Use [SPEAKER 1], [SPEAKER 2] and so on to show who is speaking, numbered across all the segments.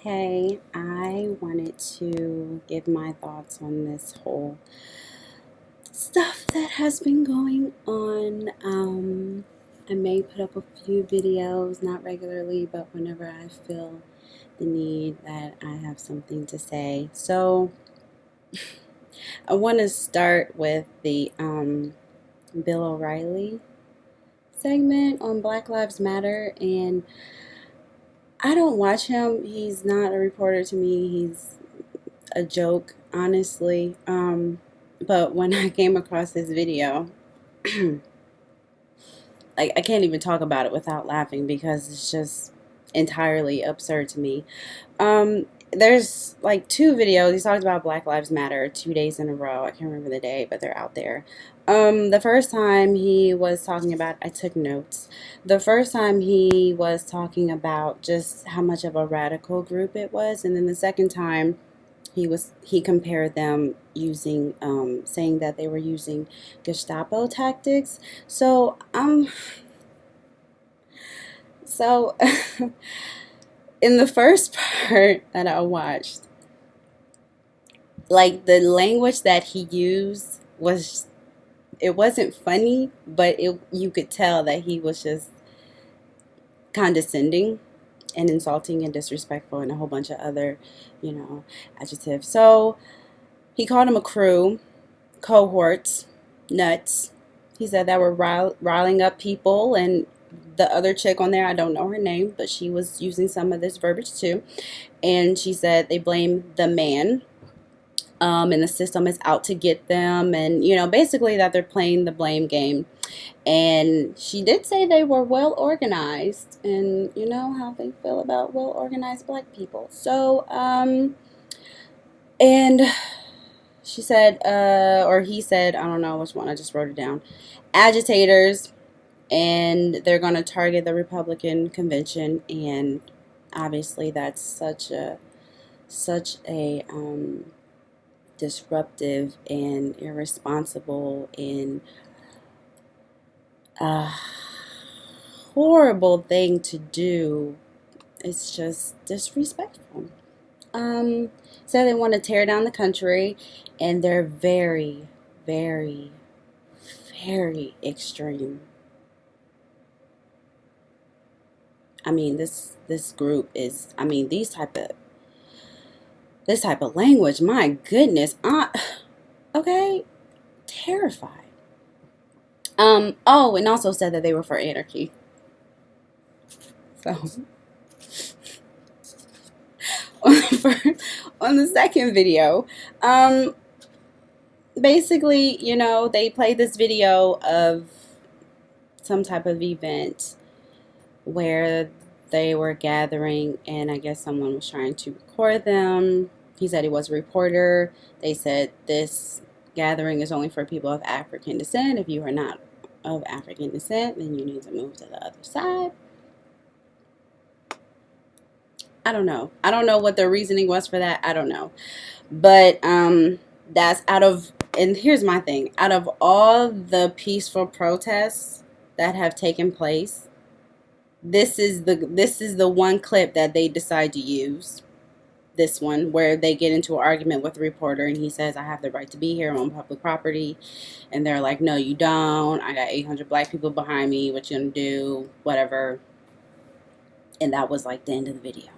[SPEAKER 1] Hey, I wanted to give my thoughts on this whole stuff that has been going on. I may put up a few videos, not regularly, but whenever I feel the need that I have something to say. So, I want to start with the Bill O'Reilly segment on Black Lives Matter, and I don't watch him. He's not a reporter to me. He's a joke, honestly. But when I came across this video, like I can't even talk about it without laughing because it's just entirely absurd to me. There's like two videos. He talked about Black Lives Matter 2 days in a row. I can't remember the day, but they're out there. The first time he was talking about, I took notes. The first time he was talking about just how much of a radical group it was, and then the second time he compared them using saying that they were using Gestapo tactics. So in the first part that I watched, like the language that he used was, it wasn't funny, but it you could tell that he was just condescending and insulting and disrespectful and a whole bunch of other, adjectives. So he called them a crew, cohorts, nuts. He said that were riling up people, and the other chick on there, I don't know her name, but she was using some of this verbiage too. And she said they blame the man, and the system is out to get them, and basically that they're playing the blame game. And she did say they were well organized, and you know how they feel about well organized black people. So, and she said, or he said, I don't know which one, I just wrote it down, agitators, and they're going to target the Republican convention. And obviously that's such a disruptive and irresponsible and horrible thing to do. It's just disrespectful. So they want to tear down the country, and they're very, very, very extreme. I mean, this group is. I mean, this type of language. My goodness, okay, terrified. Oh, and also said that they were for anarchy. So on the second video, basically, they played this video of some type of event where they were gathering, and I guess someone was trying to record them. He said he was a reporter. They said this gathering is only for people of African descent. If you are not of African descent, then you need to move to the other side. I don't know. I don't know what the reasoning was for that. I don't know. But that's and here's my thing. Out of all the peaceful protests that have taken place, this is the one clip that they decide to use. This one where they get into an argument with a reporter, and he says, I have the right to be here on public property, and they're like, no you don't, I got 800 black people behind me, what you gonna do, whatever. And that was like the end of the video.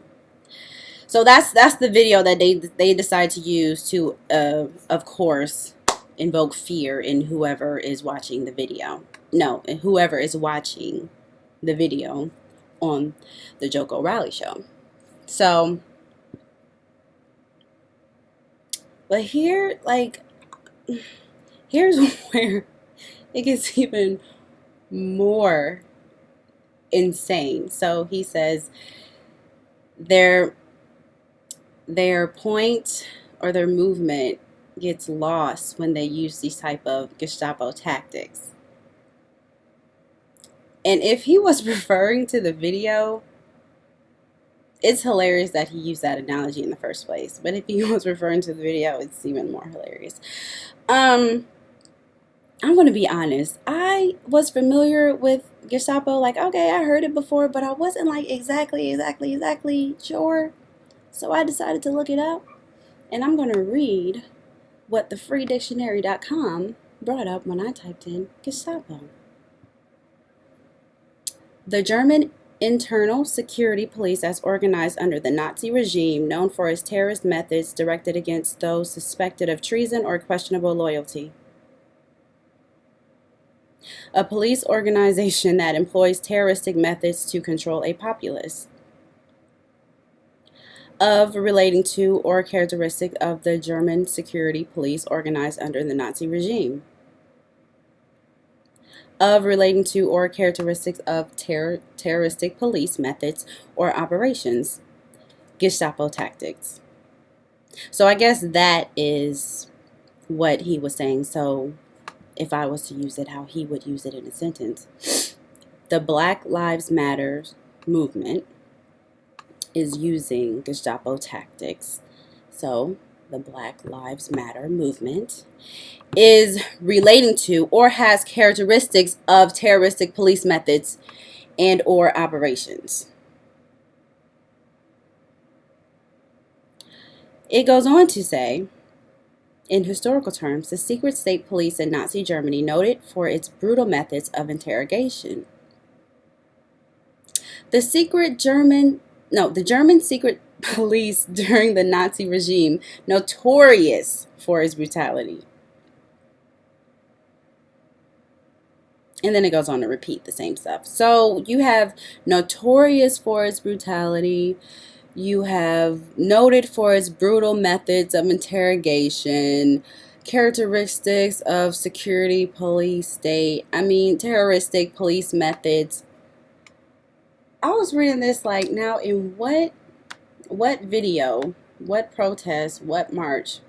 [SPEAKER 1] So that's the video that they decide to use to of course invoke fear in whoever is watching the video. No, whoever is watching the video on the Joe O'Reilly show. So, but here's where it gets even more insane. So he says their point or their movement gets lost when they use these type of Gestapo tactics. And if he was referring to the video, it's hilarious that he used that analogy in the first place. But if he was referring to the video, it's even more hilarious. I'm going to be honest. I was familiar with Gestapo. Like, okay, I heard it before, but I wasn't like exactly sure. So I decided to look it up, and I'm going to read what the freedictionary.com brought up when I typed in Gestapo. The German internal security police, as organized under the Nazi regime, known for its terrorist methods directed against those suspected of treason or questionable loyalty. A police organization that employs terroristic methods to control a populace. Of relating to or characteristic of the German security police organized under the Nazi regime. Of relating to or characteristics of terroristic police methods or operations. Gestapo tactics. So I guess that is what he was saying. So if I was to use it, how he would use it in a sentence. The Black Lives Matter movement is using Gestapo tactics. So the Black Lives Matter movement is relating to or has characteristics of terroristic police methods and or operations. It goes on to say, in historical terms, the secret state police in Nazi Germany noted for its brutal methods of interrogation. The German secret police during the Nazi regime, notorious for its brutality. And then it goes on to repeat the same stuff. So you have notorious for its brutality. You have noted for its brutal methods of interrogation, characteristics of security police state. Terroristic police methods. I was reading this like, now in what video, what protest, what march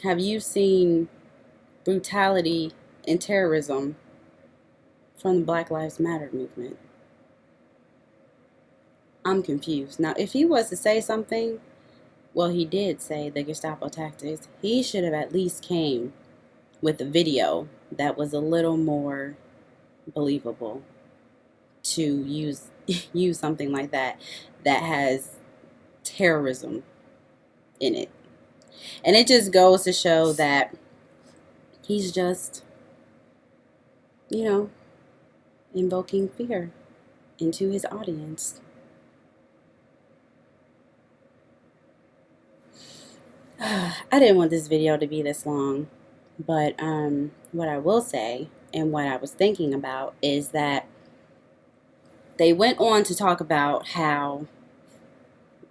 [SPEAKER 1] have you seen brutality and terrorism from the Black Lives Matter movement? I'm confused. Now, if he was to say something, well, he did say the Gestapo tactics, he should have at least came with a video that was a little more believable to use something like that has terrorism in it. And it just goes to show that he's just, invoking fear into his audience. I didn't want this video to be this long, but what I will say and what I was thinking about is that they went on to talk about how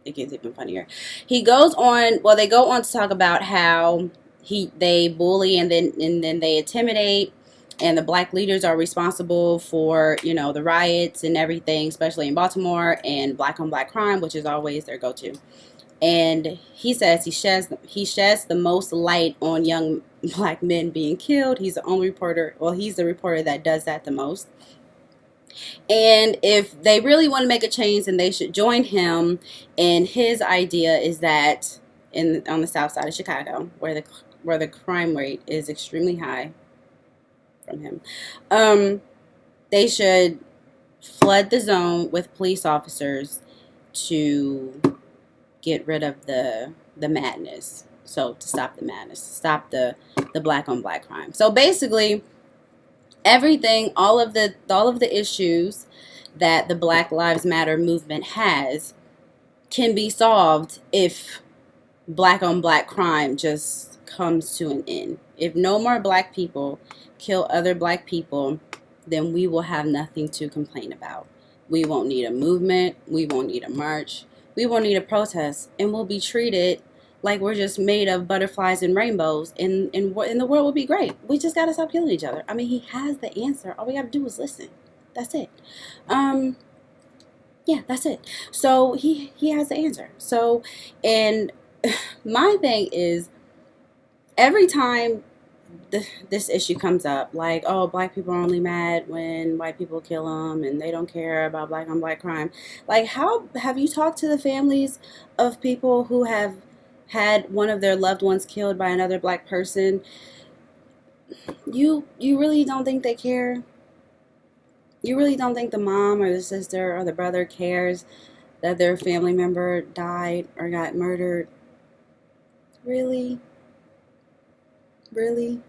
[SPEAKER 1] it gets even funnier. They go on to talk about how they bully and then they intimidate, and the black leaders are responsible for, the riots and everything, especially in Baltimore, and black on black crime, which is always their go-to. And he says he sheds the most light on young black men being killed. He's the only reporter. Well, he's the reporter that does that the most. And if they really want to make a change, then they should join him. And his idea is that on the south side of Chicago, where the crime rate is extremely high from him, they should flood the zone with police officers to get rid of the madness. So to stop the madness, to stop the black on black crime. So basically, everything, all of the issues that the Black Lives Matter movement has can be solved if black on black crime just comes to an end. If no more black people kill other black people, then we will have nothing to complain about. We won't need a movement. We won't need a march. We won't need a protest. And we'll be treated like we're just made of butterflies and rainbows, and the world will be great. We just got to stop killing each other. I mean, he has the answer. All we got to do is listen. That's it. Yeah, that's it. So he has the answer. So, and my thing is, every time this issue comes up, like, oh, black people are only mad when white people kill them and they don't care about black on black crime. Like, how have you talked to the families of people who have had one of their loved ones killed by another black person? You really don't think they care? You really don't think the mom or the sister or the brother cares that their family member died or got murdered. Really? Really?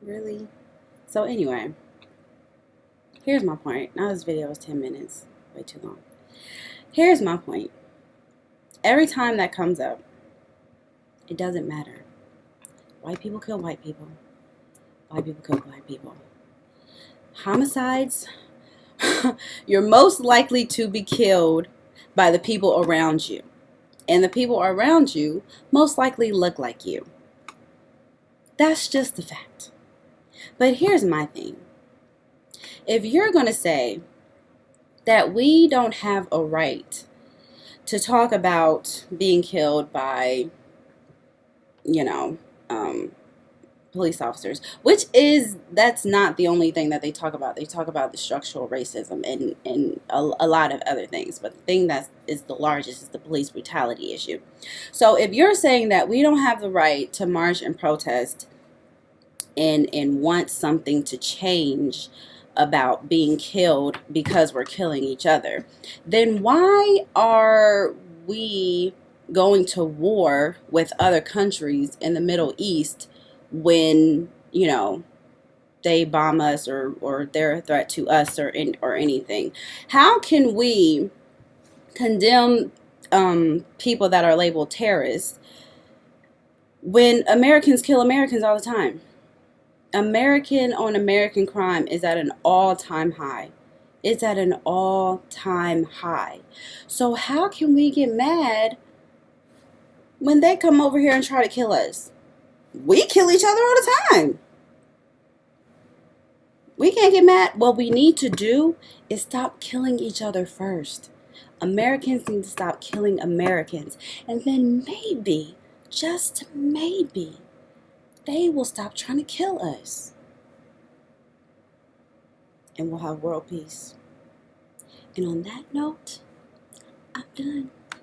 [SPEAKER 1] Really? So anyway, here's my point. Now this video is 10 minutes. Way too long. Here's my point. Every time that comes up, it doesn't matter. White people kill white people. White people kill black people. Homicides, you're most likely to be killed by the people around you. And the people around you most likely look like you. That's just a fact. But here's my thing. If you're going to say that we don't have a right to talk about being killed by, you know, police officers, that's not the only thing that they talk about. They talk about the structural racism and a lot of other things. But the thing that is the largest is the police brutality issue. So if you're saying that we don't have the right to march and protest and want something to change about being killed because we're killing each other, then why are we going to war with other countries in the Middle East when, they bomb us or they're a threat to us or anything? How can we condemn people that are labeled terrorists when Americans kill Americans all the time? American on American crime is at an all-time high. It's at an all-time high. So how can we get mad when they come over here and try to kill us? We kill each other all the time. We can't get mad. What we need to do is stop killing each other first. Americans need to stop killing Americans. And then maybe, just maybe, they will stop trying to kill us. And we'll have world peace. And on that note, I'm done.